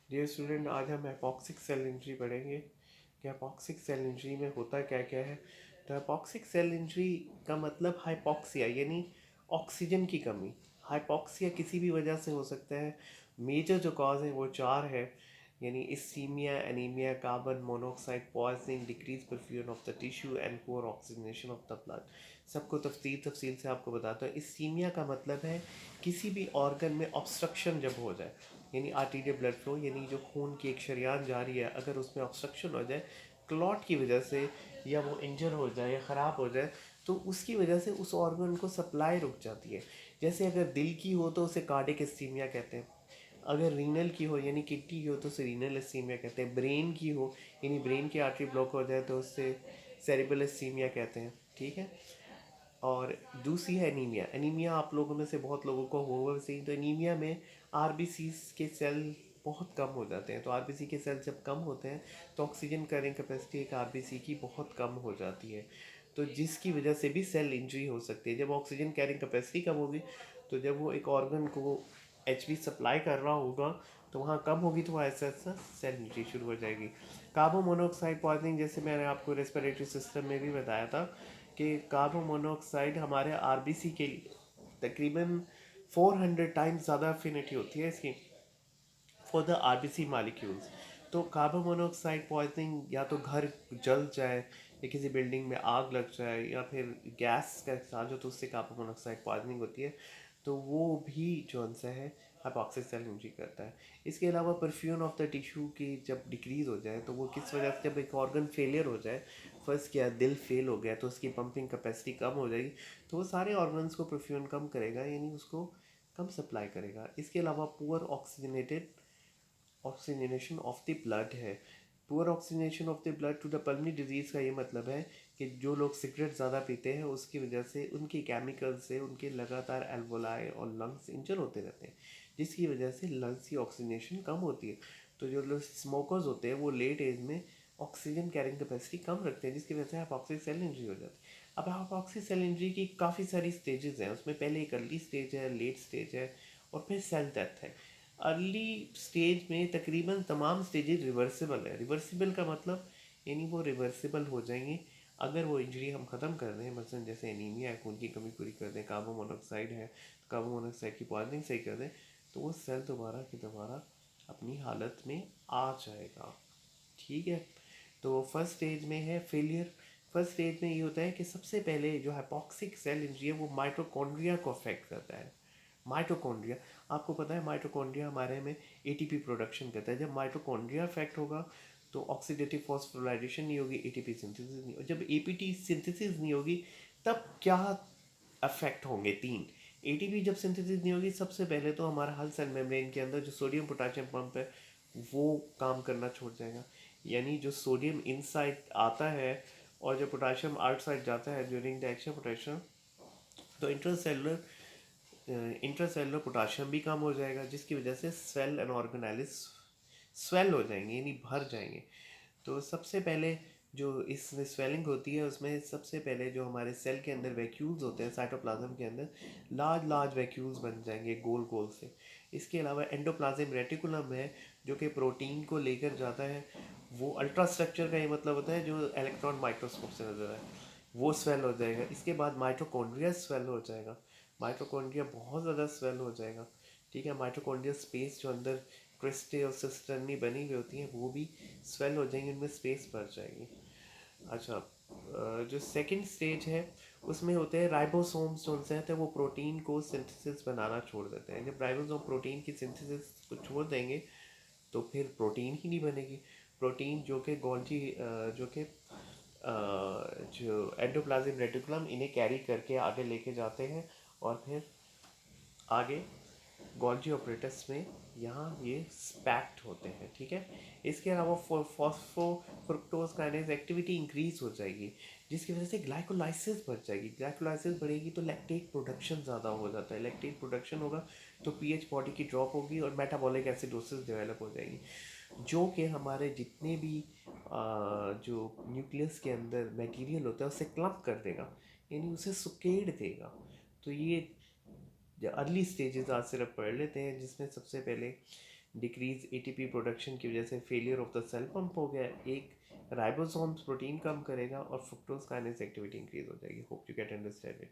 Dear student, आज हम एपॉक्सिक cell injury पढ़ेंगे कि एपॉक्सिक सेल इंजरी में होता क्या क्या है। तो एपॉक्सिक सेल इंजरी का मतलब हाइपॉक्सिया यानी ऑक्सीजन की कमी। हाइपॉक्सिया किसी भी वजह से हो सकता है। मेजर जो कॉज है वो चार है, यानी ischaemia, anaemia, carbon monoxide poisoning, decrease perfusion of the tissue and poor oxygenation of the blood. सबको तफसील से आपको बताता हूँ। इस्कीमिया का मतलब है किसी भी ऑर्गन में ऑब्स्ट्रक्शन जब हो जाए, यानी आर्टीरियल ब्लड फ्लो, यानी जो खून की एक शरियान जारी है, अगर उसमें ऑब्स्ट्रक्शन हो जाए क्लॉट की वजह से, या वो इंजर हो जाए या ख़राब हो जाए, तो उसकी वजह से उस ऑर्गन को सप्लाई रुक जाती है। जैसे अगर दिल की हो तो उसे कार्डिक इस्कीमिया कहते हैं। अगर रीनल की हो यानी किडनी की हो तो उसे रीनल इस्कीमिया कहते हैं। ब्रेन की हो यानी ब्रेन की आर्टरी ब्लॉक हो जाए तो उससे सेरिब्रल इस्कीमिया कहते हैं। ठीक है। और दूसरी है एनीमिया। एनीमिया आप लोगों में से बहुत लोगों को होगा वैसे ही। तो एनीमिया में आरबीसी के सेल बहुत कम हो जाते हैं। तो आरबीसी के सेल जब कम होते हैं तो ऑक्सीजन कैरिंग कैपेसिटी एक आरबीसी की बहुत कम हो जाती है, तो जिसकी वजह से भी सेल इंजरी हो सकती है। जब ऑक्सीजन कैरिंग कैपेसिटी कम होगी तो जब वो एक ऑर्गन को एचबी सप्लाई कर रहा होगा तो वहाँ कम होगी, तो वहाँ ऐसा ऐसा सेल इंजरी शुरू हो जाएगी। कार्बन मोनोऑक्साइड पॉइजनिंग, जैसे मैंने आपको रेस्पिरेटरी सिस्टम में भी बताया था कि कार्बन मोनोऑक्साइड हमारे आरबीसी के लिए तकरीबन 400 टाइम्स ज़्यादा अफिनिटी होती है इसकी फॉर द आरबीसी मालिक्यूल्स। तो कार्बन मोनोऑक्साइड पॉइजनिंग या तो घर जल जाए या किसी बिल्डिंग में आग लग जाए या फिर गैस का एक्सचेंज हो तो उससे कार्बन मोनोऑक्साइड पॉइजनिंग होती है, तो वो भी जो सा है हाइपॉक्सिक सेल इंजरी करता है। इसके अलावा परफ्यूजन ऑफ द टिश्यू की जब डिक्रीज हो जाए तो वो किस वजह से, जब एक ऑर्गन फेलियर हो जाए, फर्स्ट क्या दिल फेल हो गया तो उसकी पंपिंग कैपेसिटी कम हो जाएगी, तो वो सारे ऑर्गन्स को परफ्यूजन कम करेगा, यानी उसको कम सप्लाई करेगा। इसके अलावा poor oxygenated oxygenation of the blood है। Poor oxygenation of the blood to the pulmonary disease का ये मतलब है कि जो लोग सिगरेट ज़्यादा पीते हैं उसकी वजह से उनकी केमिकल से उनके लगातार एल्वोलाई और लंग्स इंजर होते रहते हैं, जिसकी वजह से लंग्स की ऑक्सीजनेशन कम होती है। तो जो लोग स्मोकर्स होते हैं वो लेट एज में ऑक्सीजन कैरिंग कैपेसिटी कम रखते हैं, जिसकी वजह से हाइपॉक्सिक सेल इंजरी हो जाती है। अब हाइपॉक्सिक सेल इंजरी की काफ़ी सारी स्टेजेस हैं। उसमें पहले एक अर्ली स्टेज है, लेट स्टेज है, और फिर सेल डेथ है। अर्ली स्टेज में तकरीबन तमाम स्टेजेस रिवर्सिबल है। रिवर्सिबल का मतलब यानी वो रिवर्सिबल हो जाएंगे अगर वो इंजरी हम ख़त्म कर दें। मसलन जैसे एनीमिया है, खून की कमी पूरी कर दें, कार्बन मोनोऑक्साइड है तो कार्बन मोनोऑक्साइड की पॉइजनिंग सही कर दें, तो वो सेल दोबारा की दोबारा अपनी हालत में आ जाएगा। ठीक है। तो फर्स्ट स्टेज में है फेलियर। फर्स्ट स्टेज में ये होता है कि सबसे पहले जो हाइपॉक्सिक सेल इंजरी है वो माइटोकॉन्ड्रिया को अफेक्ट करता है। माइटोकॉन्ड्रिया, आपको पता है माइटोकॉन्ड्रिया हमारे में एटीपी प्रोडक्शन करता है। जब माइटोकॉन्ड्रिया अफेक्ट होगा तो ऑक्सीडेटिव फॉस्फोराइलेशन नहीं होगी, एटीपी सिंथेसिस नहीं होगी। जब एपीटी सिंथेसिस नहीं होगी तब क्या अफेक्ट होंगे तीन। एटीपी जब सिंथेसिस नहीं होगी, सबसे पहले तो हमारा हल सेल मेम्ब्रेन के अंदर जो सोडियम पोटेशियम पंप है वो काम करना छोड़ जाएगा, यानी जो सोडियम इनसाइड आता है और जो पोटेशियम आउटसाइड जाता है ड्यूरिंग द एक्शन पोटेशियम, तो इंट्रासेलुलर पोटाशियम भी कम हो जाएगा, जिसकी वजह से सेल एंड ऑर्गेनेलिस स्वेल हो जाएंगे यानी भर जाएंगे। तो सबसे पहले जो इसमें स्वेलिंग होती है उसमें सबसे पहले जो हमारे सेल के अंदर वैक्यूल्स होते हैं, साइटोप्लाज्म के अंदर लार्ज लार्ज वैक्यूल्स बन जाएंगे गोल गोल से। इसके अलावा एंडोप्लाज्म रेटिकुलम है जो कि प्रोटीन को लेकर जाता है। वो अल्ट्रा स्ट्रक्चर का ये मतलब होता है जो इलेक्ट्रॉन माइक्रोस्कोप से नजर आए, वो स्वेल हो जाएगा। इसके बाद माइटोकॉन्ड्रिया स्वेल हो जाएगा। माइटोकॉन्ड्रिया बहुत ज़्यादा स्वेल हो जाएगा। ठीक है। माइटोकॉन्ड्रिया स्पेस जो अंदर क्रिस्टे और सिस्टर्नी बनी हुई होती हैं वो भी स्वेल हो जाएंगी, उनमें स्पेस भर जाएगी। अच्छा, जो सेकंड स्टेज है उसमें होते हैं राइबोसोम्स जो उनसे हैं वो प्रोटीन को सिंथेसिस बनाना छोड़ देते हैं। जब राइबोसोम प्रोटीन की सिंथेसिस को छोड़ देंगे तो फिर प्रोटीन ही नहीं बनेगी। प्रोटीन जो कि गोल्जी जो कि जो एंडोप्लाज्म रेटिकुलम इन्हें कैरी करके आगे लेके जाते हैं और फिर आगे गोल्जी ऑपरेटस में यहाँ ये स्पैक्ट होते हैं। ठीक है। इसके अलावा phospho fructose kinase activity increase हो जाएगी, जिसकी वजह से ग्लाइकोलाइसिस बढ़ जाएगी। ग्लाइकोलाइसिस बढ़ेगी तो लैक्टेट प्रोडक्शन ज़्यादा हो जाता है। लैक्टेट प्रोडक्शन होगा तो पीएच बॉडी की ड्रॉप होगी और मेटाबॉलिक एसिडोसिस डेवलप हो जाएगी, जो कि हमारे जितने भी जो न्यूक्लियस के अंदर मटेरियल होता है उसे क्लम्प कर देगा, यानी उसे सुकेड़ देगा। तो ये अर्ली स्टेजेस आज सिर्फ पढ़ लेते हैं, जिसमें सबसे पहले डिक्रीज एटीपी प्रोडक्शन की वजह से failure of the cell pump हो गया, एक राइबोसोम्स प्रोटीन कम करेगा और फ्रुक्टोज काइनेज एक्टिविटी इंक्रीज हो जाएगी। Hope you get understand it.